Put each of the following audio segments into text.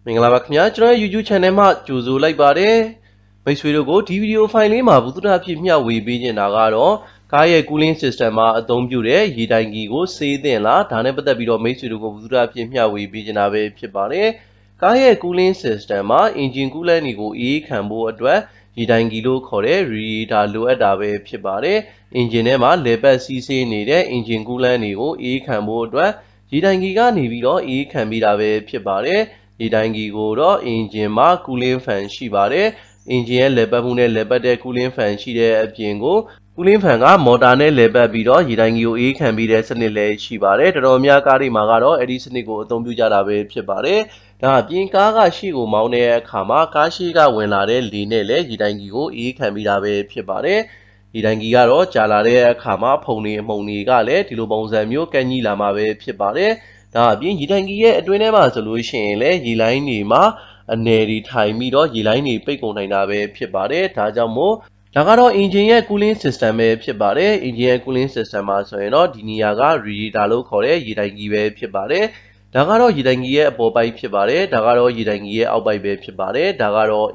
မင်္ဂလာပါခင်ဗျာကျွန်တော်ရဲ့ YouTube channel မှာကြိုဆိုလိုက်ပါတယ်မိတ်ဆွေတို့ကိုဒီဗီဒီယိုဖိုင်လေးမှာဘုသူဒ္ဓဖြစ်မျှဝေပေးနေတာကတော့ကားရဲ့ cooling system မှာအသုံးပြုတဲ့ရေတိုင်ကြီးကိုဆေးသင့်လားဒါနဲ့ပတ်သက်ပြီးတော့မိတ်ဆွေတို့ကိုဘုသူဒ္ဓဖြစ်မျှဝေပေးနေတာပဲဖြစ်ပါတယ်ကားရဲ့ cooling system မှာ engine coolant တွေကိုအေးခံဖို့အတွက်ရေတိုင်ကြီးလို့ခေါ်တဲ့ radiator လိုအပ်တာပဲဖြစ်ပါတယ် engine ထဲမှာလေပတ်စီးဆေးနေတဲ့ engine coolant တွေကိုအေးခံဖို့အတွက်ရေတိုင်ကြီးကနေပြီးတော့အေးခံပေးတာပဲဖြစ်ပါတယ်ဒီတိုင်းကြီးကိုတော့ engine မှာ cooling fan ရှိပါတယ် engine ရဲ့လေပတ်မှုနဲ့လေပတ်တဲ့ cooling fan ရှိတဲ့အပြင်ကို cooling fan က motor နဲ့လေပတ်ပြီးတော့ရေတိုင်းကြီးကိုအေးခံပေးတဲ့စနစ်လည်းရှိပါတယ်တော်တော်များကားတွေမှာကတော့အဲ့ဒီစနစ်ကိုအသုံးပြုကြတာပဲဖြစ်ပါတယ်ဒါအပြင်ကားကရှေ့ကိုမောင်းတဲ့အခါမှာကားရှေ့ကဝင်လာတဲ့လေနဲ့လည်းရေတိုင်းကြီးကိုအေးခံပေးတာပဲဖြစ်ပါတယ်ဒီတိုင်းကြီးကတော့ကြာလာတဲ့အခါမှာဖုန်နေအမှုန်တွေကလည်းဒီလိုပုံစံမျိုးကန့်ကြီးလာမှာပဲဖြစ်ပါတယ်ဒါအပြင်ရေတိုင်ကြီးရဲ့အတွင်းထဲမှာဆိုလို့ရှိရင်လည်းရေလိုင်းတွေမှာအနေတွေထိုင်ပြီးတော့ရေလိုင်းတွေပိတ်ကုန်နိုင်တာပဲဖြစ်ပါတယ်ဒါကြောင့်မို့ဒါကတော့ engine ရဲ့ cooling system ပဲဖြစ်ပါတယ် engine ရဲ့ cooling system မှာဆိုရင်တော့ဒီနေရာက radiator လို့ခေါ်တဲ့ရေတိုင်ကြီးပဲဖြစ်ပါတယ်ဒါကတော့ရေတိုင်ကြီးရဲ့အပေါ်ပိုင်းဖြစ်ပါတယ်ဒါကတော့ရေတိုင်ကြီးရဲ့အောက်ပိုင်းပဲဖြစ်ပါတယ်ဒါကတော့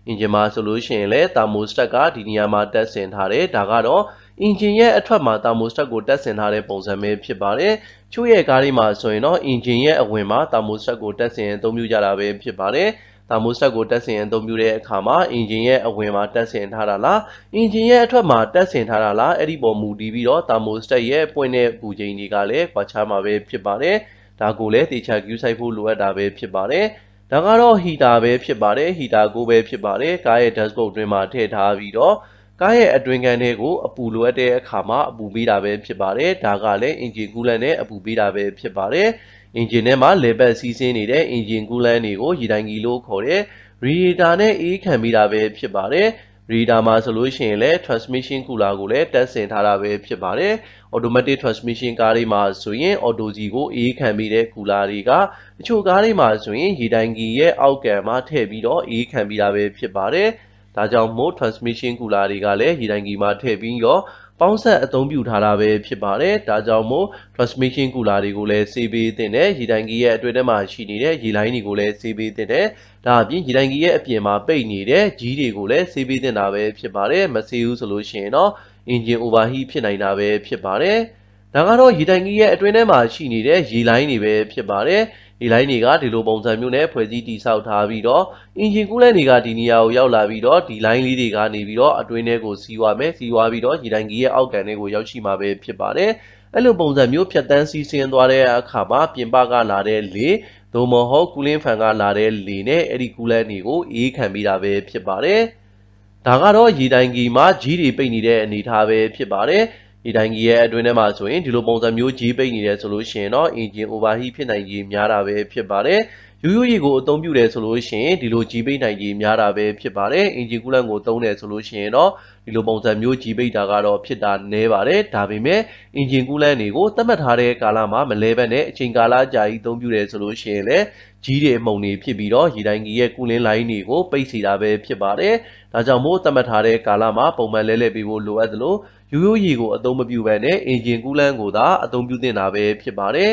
engine မှာဆိုလို့ရှိရင်လည်း thermostat ကဒီနေရာမှာတက်ဆင်ထားတယ်ဒါကတော့ engine ရဲ့အထွက်မှာ thermostat ကိုတက်ဆင်ထားတဲ့ပုံစံပဲဖြစ်ပါတယ်ချို့ရဲ့ကားတွေမှာဆိုရင်တော့ engine ရဲ့အဝင်မှာ thermostat ကိုတက်ဆင်အသုံးပြုကြတာပဲဖြစ်ပါတယ် thermostat ကိုတက်ဆင်အသုံးပြုတဲ့အခါမှာ engine ရဲ့အဝင်မှာတက်ဆင်ထားတာလား engine ရဲ့အထွက်မှာတက်ဆင်ထားတာလားအဲ့ဒီပေါ်မူတည်ပြီးတော့ thermostat ရဲ့ပွင့်တဲ့ပူချိန်တွေကလည်းကွာခြားမှာပဲဖြစ်ပါတယ်ဒါကိုလည်းတေချာ cue ဆိုင်ဖို့လိုအပ်တာပဲဖြစ်ပါတယ်ဒါကတော့ heater ပဲဖြစ်ပါတယ် heater ကိုပဲဖြစ်ပါတယ်ကားရဲ့ dashboard အတွင်းမှာထည့်ထားပြီးတော့ကားရဲ့အတွင်းခန်းထဲကိုအပူလိုအပ်တဲ့အခါမှာအပူပေးတာပဲဖြစ်ပါတယ်ဒါကလည်း engine coolant နဲ့အပူပေးတာပဲဖြစ်ပါတယ် engine ထဲမှာလေပတ်စီးဆင်းနေတဲ့ engine coolant တွေကိုရေတိုင်ကြီးလို့ခေါ်တဲ့ radiator နဲ့အေးခံပေးတာပဲဖြစ်ပါတယ် radiator မှာဆိုလို့ရှိရင်လည်း transmission cooler ကိုလည်းတက်ဆင်ထားတာပဲဖြစ်ပါတယ် automatic transmission ကားတွေမှာဆိုရင် auto စီကိုအေးခံပေးတဲ့ cooler တွေကတချို့ကားတွေမှာဆိုရင်ရေတိုင်ကြီးရဲ့အောက်ကန်မှာထည့်ပြီးတော့အေးခံပေးတာပဲဖြစ်ပါတယ်ဒါကြောင့်မို့ transmission cooler တွေကလည်းရေတိုင်ကြီးမှာထည့်ပြီးတော့ပေါင်းဆက်အသုံးပြုထားတာပဲဖြစ်ပါတယ်ဒါကြောင့်မို့ transmission cooler တွေကိုလည်းဆေးပေးသင့်တယ်ရေတိုင်ကြီးရဲ့အတွင်းထဲမှာရှိနေတဲ့ရေလိုင်းတွေကိုလည်းဆေးပေးသင့်တယ်ဒါအပြင်ရေတိုင်ကြီးရဲ့အပြင်မှာပိတ်နေတဲ့ကြီးတွေကိုလည်းဆေးပေးသင့်တာပဲဖြစ်ပါတယ်မဆေးဘူးဆိုလို့ရှိရင်တော့ engine overheat ဖြစ်နိုင်တာပဲဖြစ်ပါတယ်ဒါကတော့ရေတိုင်ကြီးရဲ့အတွင်းထဲမှာရှိနေတဲ့ရေလိုင်းတွေပဲဖြစ်ပါတယ်ဒီလိုင်းတွေကဒီလိုပုံစံမျိုးနဲ့ဖွဲ့စည်းတည်ဆောက်ထားပြီးတော့ engine coolant တွေကဒီနေရာကိုရောက်လာပြီးတော့ဒီ line လေးတွေကနေပြီးတော့အတွင်းထဲကိုစီးသွားမယ်စီးသွားပြီးတော့ရေတိုင်ကြီးရဲ့အောက်ကန်တွေကိုရောက်ရှိမှာပဲဖြစ်ပါတယ်အဲ့လိုပုံစံမျိုးဖြတ်တန်းစီးဆင်းသွားတဲ့အခါမှာပြင်ပကလာတဲ့လေသို့မဟုတ် cooling fan ကလာတဲ့လေနဲ့အဲ့ဒီ coolant တွေကိုအေးခံပေးတာပဲဖြစ်ပါတယ်ဒါကတော့ရေတိုင်ကြီးမှာကြီးတွေပိတ်နေတဲ့အနေအထားပဲဖြစ်ပါတယ်ဒီတိုင်းကြီးရဲ့အတွင်းထဲမှာဆိုရင်ဒီလိုပုံစံမျိုးကြီးပိတ်နေတယ်ဆိုလို့ရှိရင်တော့ engine overheat ဖြစ်နိုင်ကြီးများတာပဲဖြစ်ပါတယ်ရိုးရိုးရေကိုအသုံးပြုတယ်ဆိုလို့ရှိရင်ဒီလိုကြီးပိတ်နိုင်ကြီးများတာပဲဖြစ်ပါတယ် engine coolant ကိုသုံးတယ်ဆိုလို့ရှိရင်တော့ဒီလိုပုံစံမျိုးကြီးပိတ်တာကတော့ဖြစ်တာနည်းပါတယ်ဒါပေမဲ့ engine coolant တွေကိုသတ်မှတ်ထားတဲ့ကာလမှာမလဲဘဲနဲ့အချိန်ကာလကြာကြီးအသုံးပြုတယ်ဆိုလို့ရှိရင်လည်းကြီးတွေအမှုန်တွေဖြစ်ပြီးတော့ရေတိုင်းကြီးရဲ့ cooling line တွေကိုပိတ်စီတာပဲဖြစ်ပါတယ်ဒါကြောင့်မို့သတ်မှတ်ထားတဲ့ကာလမှာပုံမှန်လဲလှည့်ပေးဖို့လိုအပ်သလိုရိုးရိုးရေကိုအသုံးမပြုဘဲနဲ့ engine coolant ကိုသာအသုံးပြုသင့်တာပဲဖြစ်ပါတယ်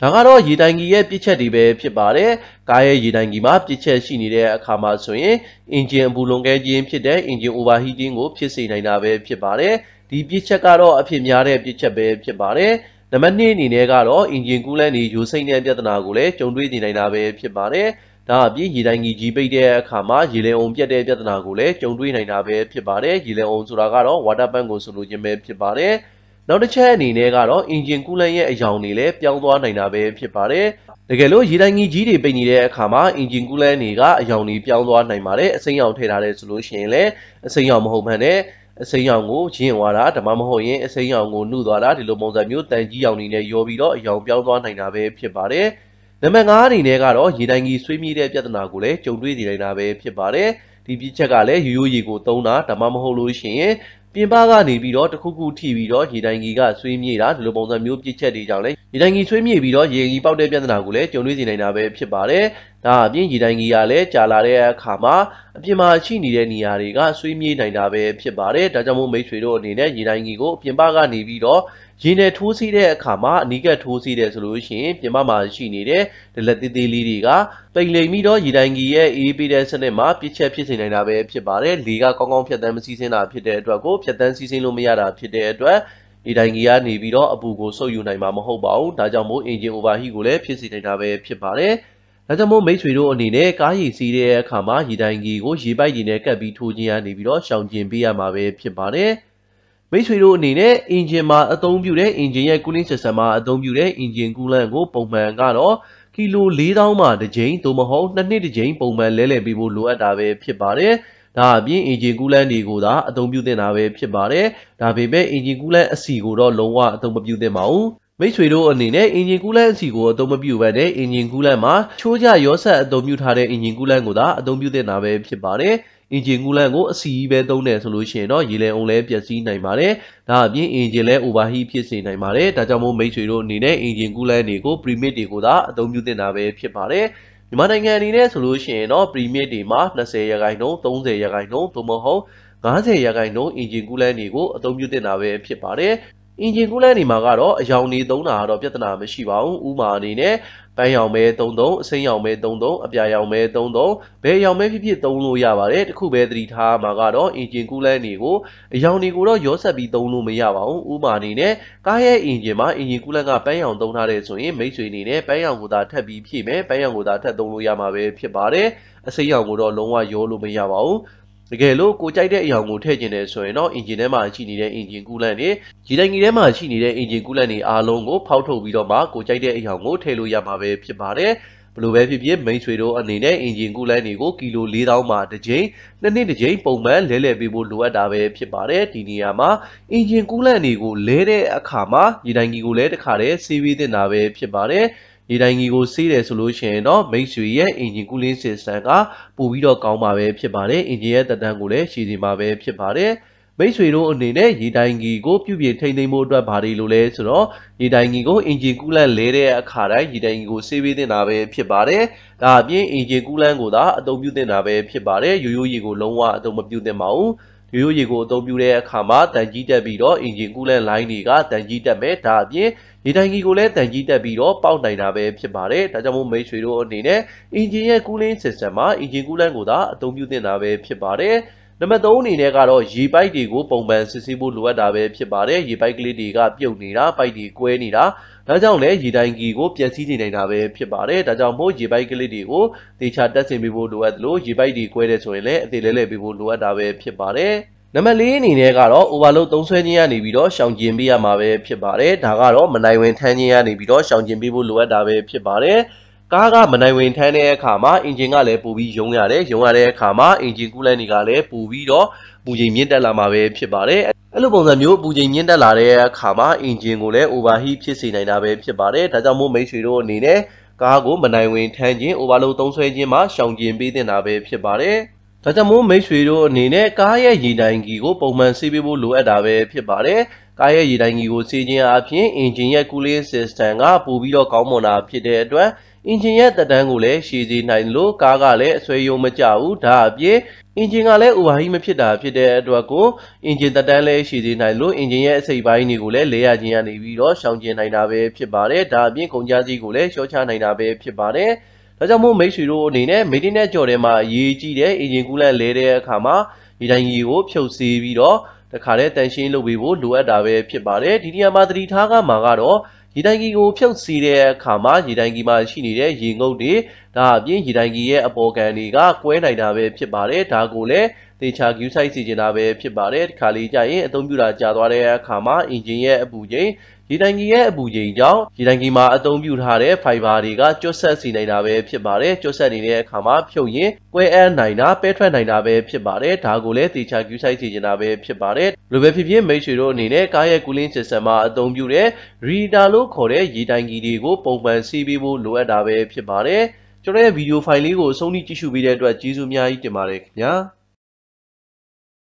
ဒါကတော့ရေတိုင်ကြီးရဲ့ပြစ်ချက်တွေပဲဖြစ်ပါတယ်ကားရဲ့ရေတိုင်ကြီးမှာပြစ်ချက်ရှိနေတဲ့အခါမှာဆိုရင် engine အပူလွန်ကဲခြင်းဖြစ်တဲ့ engine overheating ကိုဖြစ်စေနိုင်တာပဲဖြစ်ပါတယ်ဒီပြစ်ချက်ကတော့အဖြစ်များတဲ့ပြစ်ချက်ပဲဖြစ်ပါတယ်နံပါတ်2အနေနဲ့ကတော့ engine coolant တွေယိုစိမ့်တဲ့ပြဿနာကိုလည်းကြုံတွေ့နေနိုင်တာပဲဖြစ်ပါတယ်ဒါအပြင်ရေတိုင်ကြီးပိတ်တဲ့အခါမှာရေလည်အောင်ပြတ်တဲ့ပြဿနာကိုလည်းကြုံတွေ့နိုင်တာပဲဖြစ်ပါတယ်ရေလည်အောင်ဆိုတာကတော့ water pump ကိုဆိုလိုခြင်းပဲဖြစ်ပါတယ်နောက်တစ်ချက်အနေနဲ့ကတော့ engine coolant ရဲ့အယောင်တွေလည်းပြောင်းသွားနိုင်တာပဲဖြစ်ပါတယ်တကယ်လို့ရေတိုင်ကြီးတွေပိတ်နေတဲ့အခါမှာ engine coolant တွေကအယောင်တွေပြောင်းသွားနိုင်ပါတယ်အစိမ်းရောင်ထည့်ထားတယ်ဆိုလို့ရှိရင်လည်းအစိမ်းရောင်မဟုတ်ဘဲနဲ့အစိမ်းရောင်ကိုရင့်သွားတာဒါမှမဟုတ်ရင်အစိမ်းရောင်ကိုနှုတ်သွားတာဒီလိုပုံစံမျိုးတန်ကြီးရောင်တွေနဲ့ရောပြီးတော့အယောင်ပြောင်းသွားနိုင်တာပဲဖြစ်ပါတယ်နံပါတ်5အနေနဲ့ကတော့ရေတိုင်ကြီးဆွေးမြေ့တဲ့ပြဿနာကိုလည်းကြုံတွေ့နေနိုင်တာပဲဖြစ်ပါတယ်ဒီပြစ်ချက်ကလည်းရိုးရိုးရေကိုသုံးတာဒါမှမဟုတ်လို့ရှိရင်ပြင်ပကနေပြီးတော့တခုခုထိပြီးတော့ရေတိုင်ကြီးကဆွေးမြေ့တာဒီလိုပုံစံမျိုးပြစ်ချက်တွေကြောင့်လည်းရေတိုင်ကြီးဆွေးမြေ့ပြီးတော့ရေကြီးပေါက်တဲ့ပြဿနာကိုလည်းကြုံတွေ့နေနိုင်တာပဲဖြစ်ပါတယ်ဒါအပြင်ရေတိုင်ကြီးကလည်းကြာလာတဲ့အခါမှာအပြင်မှာရှိနေတဲ့နေရာတွေကဆွေးမြေ့နိုင်တာပဲဖြစ်ပါတယ်ဒါကြောင့်မို့မိတ်ဆွေတို့အနေနဲ့ရေတိုင်ကြီးကိုအပြင်ပကနေပြီးတော့ ရေနဲ့ထိုးစီးတဲ့အခါမှာအနီးကပ်ထိုးစီးတယ်ဆိုလို့ရှိရင်ပြင်ပမှာရှိနေတဲ့ဒလက်သေးသေးလေးတွေကပိန်လိမ်ပြီးတော့ရေတိုင်ကြီးရဲ့အေးပေးတဲ့စနစ်မှာပြစ်ချက်ဖြစ်စေနိုင်တာပဲဖြစ်ပါတယ်လေကကောင်းကောင်းဖြတ်တန်းမစီးဆင်းတာဖြစ်တဲ့အတွက်ကိုဖြတ်တန်းစီးဆင်းလို့မရတာဖြစ်တဲ့အတွက်ရေတိုင်ကြီးကနေပြီးတော့အပူကိုဆုပ်ယူနိုင်မှာမဟုတ်ပါဘူးဒါကြောင့်မို့အင်ဂျင် overheat ကိုလည်းဖြစ်စေနိုင်တာပဲဖြစ်ပါတယ်ဒါကြောင့်မို့မိတ်ဆွေတို့အနေနဲ့ကားရည်စီးတဲ့အခါမှာရေတိုင်ကြီးကိုရေပိုက်ရည်နဲ့ကပ်ပြီးထိုးခြင်းကနေပြီးတော့ရှောင်ကျဉ်ပေးရမှာပဲဖြစ်ပါတယ်မိတ်ဆွေတို့အနေနဲ့အင်ဂျင်မှာအသုံးပြုတဲ့အင်ဂျင်ရဲ့ cooling system မှာအသုံးပြုတဲ့အင်ဂျင် coolant ကိုပုံမှန်ကတော့ကီလို4000မှာတစ်ကြိမ်သို့မဟုတ်2နှစ်တစ်ကြိမ်ပုံမှန်လဲလှယ်ပေးဖို့လိုအပ်တာပဲဖြစ်ပါတယ်ဒါအပြင်အင်ဂျင် coolant တွေကိုသာအသုံးပြုသင့်တာပဲဖြစ်ပါတယ်ဒါပေမဲ့အင်ဂျင် coolant အစီကိုတော့လုံးဝအသုံးမပြုသင့်ပါဘူးမိတ်ဆွေတို့အနေနဲ့အင်ဂျင် coolant အစီကိုအသုံးမပြုဘဲနဲ့အင်ဂျင် coolant မှာချိုးကျရောဆက်အသုံးပြုထားတဲ့အင်ဂျင် coolant ကိုသာအသုံးပြုသင့်တာပဲဖြစ်ပါတယ်အင်ဂျင် coolant ကိုအစီကြီးပဲသုံးတယ်ဆိုလို့ရှိရင်တော့ရေလည်အောင်လည်းပျက်စီးနိုင်ပါတယ်ဒါအပြင်အင်ဂျင်လည်း overheat ဖြစ်စေနိုင်ပါတယ်ဒါကြောင့်မို့မိတ်ဆွေတို့အနေနဲ့အင်ဂျင် coolant တွေကို premix တွေကိုသာအသုံးပြုသင့်တာပဲဖြစ်ပါတယ်မြန်မာနိုင်ငံအနေနဲ့ဆိုလို့ရှိရင်တော့ premix တွေမှာ20%ရာခိုင်နှုန်း30%ရာခိုင်နှုန်းသို့မဟုတ်50%ရာခိုင်နှုန်းအင်ဂျင် coolant တွေကိုအသုံးပြုသင့်တာပဲဖြစ်ပါတယ်အင်ဂျင် coolant တွေမှာကတော့အယောင်နေသုံးတာကတော့ပြဿနာမရှိပါဘူးဥပမာအနေနဲ့ပန်းရောင်ပဲ33အစိမ်းရောင်ပဲ33အပြာရောင်ပဲ33ဘယ်ရောင်ပဲဖြစ်ဖြစ်သုံးလို့ရပါတယ်တခုပဲသတိထားမှာကတော့အင်ဂျင် coolant တွေကိုအယောင်တွေကိုတော့ရောဆက်ပြီးသုံးလို့မရပါဘူးဥပမာအနေနဲ့ကားရဲ့အင်ဂျင်မှာအင်ဂျင် coolant ကပန်းရောင်သုံးထားတယ်ဆိုရင်မိတ်ဆွေအနေနဲ့ပန်းရောင်ကိုသာထပ်ပြီးဖြည့်မယ်ပန်းရောင်ကိုသာထပ်သုံးလို့ရမှာပဲဖြစ်ပါတယ်အစိမ်းရောင်ကိုတော့လုံးဝရောလို့မရပါဘူးတကယ်လို့ကိုကြိုက်တဲ့အရာကိုထည့်ကျင်တယ်ဆိုရင်တော့အင်ဂျင်ထဲမှာရှိနေတဲ့အင်ဂျင် coolant တွေရေတိုင်ကြီးထဲမှာရှိနေတဲ့အင်ဂျင် coolant တွေအားလုံးကိုဖောက်ထုတ်ပြီးတော့မှကိုကြိုက်တဲ့အရာကိုထည့်လို့ရမှာပဲဖြစ်ပါတယ်ဘလို့ပဲဖြစ်ဖြစ်မိတ်ဆွေတို့အနေနဲ့အင်ဂျင် coolant တွေကိုကီလို4000မှာတစ်ကြိမ်နှစ်နှစ်တစ်ကြိမ်ပုံမှန်လဲလှယ်ပေးဖို့လိုအပ်တာပဲဖြစ်ပါတယ်ဒီနေရာမှာအင်ဂျင် coolant တွေကိုလဲတဲ့အခါမှာရေတိုင်ကြီးကိုလည်းတစ်ခါတည်းဆေးပေးသင့်တာပဲဖြစ်ပါတယ်ရေတိုင်ကြီးကိုဆေးတယ်ဆိုလို့ရှိရင်တော့မိတ်ဆွေရဲ့အင်ဂျင် cooling system ကပိုပြီးတော့ကောင်းမှာပဲဖြစ်ပါတယ်အင်ဂျင်ရဲ့သက်တမ်းကိုလည်းရှည်စေမှာပဲဖြစ်ပါတယ်မိတ်ဆွေတို့အနေနဲ့ရေတိုင်ကြီးကိုပြုပြင်ထိန်းသိမ်းဖို့အတွက်ဘာတွေလိုလဲဆိုတော့ရေတိုင်ကြီးကိုအင်ဂျင် coolant လဲတဲ့အခါတိုင်းရေတိုင်ကြီးကိုဆေးပေးသင့်တာပဲဖြစ်ပါတယ်ဒါအပြင်အင်ဂျင် coolant ကိုသာအသုံးပြုသင့်တာပဲဖြစ်ပါတယ်ရိုးရိုးရေကိုလုံးဝအသုံးမပြုသင့်ပါဘူးရိုးရိုးရေကိုအသုံးပြုတဲ့အခါမှာတန်ကြီးတက်ပြီးတော့အင်ဂျင် coolant line တွေကတန်ကြီးတက်မယ်ဒါအပြင်ရေတိုင်ကြီးကိုလည်းတန်ကြီးတက်ပြီးတော့ပေါက်နိုင်တာပဲဖြစ်ပါတယ်ဒါကြောင့်မို့မိတ်ဆွေတို့အနေနဲ့အင်ဂျင်ရဲ့ cooling system မှာအင်ဂျင် coolant ကိုသာအသုံးပြုသင့်တာပဲဖြစ်ပါတယ်နံပါတ်3အနေနဲ့ကတော့ရေပိုက်တွေကိုပုံမှန်စစ်ဆေးဖို့လိုအပ်တာပဲဖြစ်ပါတယ်ရေပိုက်ကလေးတွေကပြုတ်နေတာပိုက်တွေကွဲနေတာဒါကြောင့်လည်းရေတိုင်ကြီးကိုပျက်စီးနေနိုင်တာပဲဖြစ်ပါတယ်ဒါကြောင့်မို့ရေပိုက်ကလေးတွေကိုသေချာတက်ဆင်ပေးဖို့လိုအပ်သလိုရေပိုက်တွေကွဲတဲ့ဆိုရင်လည်းအသေးလဲလှယ်ပေးဖို့လိုအပ်တာပဲဖြစ်ပါတယ်နံပါတ်4အနေနဲ့ကတော့ overload သုံးဆွဲခြင်းကနေပြီးတော့ရှောင်ကျဉ်ပေးရမှာပဲဖြစ်ပါတယ်ဒါကတော့မနိုင်ဝင်ထမ်းခြင်းကနေပြီးတော့ရှောင်ကျဉ်ပေးဖို့လိုအပ်တာပဲဖြစ်ပါတယ်ကားကမနိုင်ဝင်ထမ်းတဲ့အခါမှာအင်ဂျင်ကလည်းပိုပြီးယုံရတယ်ယုံရတဲ့အခါမှာအင်ဂျင် coolant တွေကလည်းပိုပြီးတော့ပူချိန်မြင့်တက်လာမှာပဲဖြစ်ပါတယ်အဲ့လိုပုံစံမျိုးပူချိန်မြင့်တက်လာတဲ့အခါမှာအင်ဂျင်ကိုလည်း overheat ဖြစ်စေနိုင်တာပဲဖြစ်ပါတယ်ဒါကြောင့်မို့မိတ်ဆွေတို့အနေနဲ့ကားကိုမနိုင်ဝင်ထမ်းခြင်း overload သုံးဆွဲခြင်းမှာရှောင်ကျဉ်ပေးသင့်တာပဲဖြစ်ပါတယ်ဒါကြောင့်မို့မိတ်ဆွေတို့အနေနဲ့ကားရဲ့ရေတိုင်ကြီးကိုပုံမှန်ဆေးပေးဖို့လိုအပ်တာပဲဖြစ်ပါတယ်ကားရဲ့ရေတိုင်ကြီးကိုဆေးခြင်းအပြင်အင်ဂျင်ရဲ့ cooling system ကပိုပြီးတော့ကောင်းမွန်တာဖြစ်တဲ့အတွက်အင်ဂျင်ရဲ့သက်တမ်းကိုလည်းရှည်စေနိုင်လို့ကားကလည်းအဆွဲယုံမကျဘူးဒါအပြင်အင်ဂျင်ကလည်း overheat မဖြစ်တာဖြစ်တဲ့အတွက်ကိုအင်ဂျင်သက်တမ်းလည်းရှည်စေနိုင်လို့အင်ဂျင်ရဲ့အစိတ်ပိုင်းတွေကိုလည်းလဲရခြင်းကနေပြီးတော့ရှောင်ကျဉ်နိုင်တာပဲဖြစ်ပါတယ်ဒါအပြင်ကုန်ကျစရိတ်ကိုလည်းလျှော့ချနိုင်တာပဲဖြစ်ပါတယ်ဒါကြောင့်မို့မိတ်ဆွေတို့အနေနဲ့ maintenance ကြော်ထဲမှာအရေးကြီးတဲ့အင်ဂျင် coolant လဲတဲ့အခါမှာရေတိုင်ကြီးကိုဖြုတ်ဆေးပြီးတော့တခါတည်းတန်ရှင်းလုပ်ပေးဖို့လိုအပ်တာပဲဖြစ်ပါတယ်ဒီနေရာမှာသတိထားကမှာကတော့ရေတိုင်ကြီးကိုဖြုတ်စီးတဲ့အခါမှာရေတိုင်ကြီးမှာရှိနေတဲ့ရေငုပ်တွေဒါအပြင်ရေတိုင်ကြီးရဲ့အပေါ်ကန်တွေကကွဲနိုင်တာပဲဖြစ်ပါတယ်ဒါကိုလည်းသေချာ view site စီကျင်တာပဲဖြစ်ပါတယ်ဒီခါလေးကြာရင်အသုံးပြုတာကြာသွားတဲ့အခါမှာအင်ဂျင်ရဲ့အပူချိန်ရေတိုင်ကြီးရဲ့အပူချိန်ကြောင့်ရေတိုင်ကြီးမှာအသုံးပြုထားတဲ့ fiber တွေကကျွတ်ဆက်စီနိုင်တာပဲဖြစ်ပါတယ်ကျွတ်ဆက်နေတဲ့အခါမှာဖြုတ်ရင်ကွဲအပ်နိုင်တာပဲထွက်နိုင်တာပဲဖြစ်ပါတယ်ဒါကိုလည်းသေချာ view site စီကျင်တာပဲဖြစ်ပါတယ်လိုပဲဖြစ်ဖြစ်မိတ်ဆွေတို့အနေနဲ့ကားရဲ့ cooling system မှာအသုံးပြုတဲ့ Radiator လို့ခေါ်တဲ့ရေတိုင်ကြီးတွေကိုပုံမှန်ဆေးပေးဖို့လိုအပ်တာပဲဖြစ်ပါတယ်ကျွန်တော်ရဲ့ဗီဒီယိုဖိုင်လေးကိုအဆုံးထိကြည့်ရှုပေးတဲ့အတွက်ကျေးဇူးအများကြီးတင်ပါတယ်ခင်ဗျာ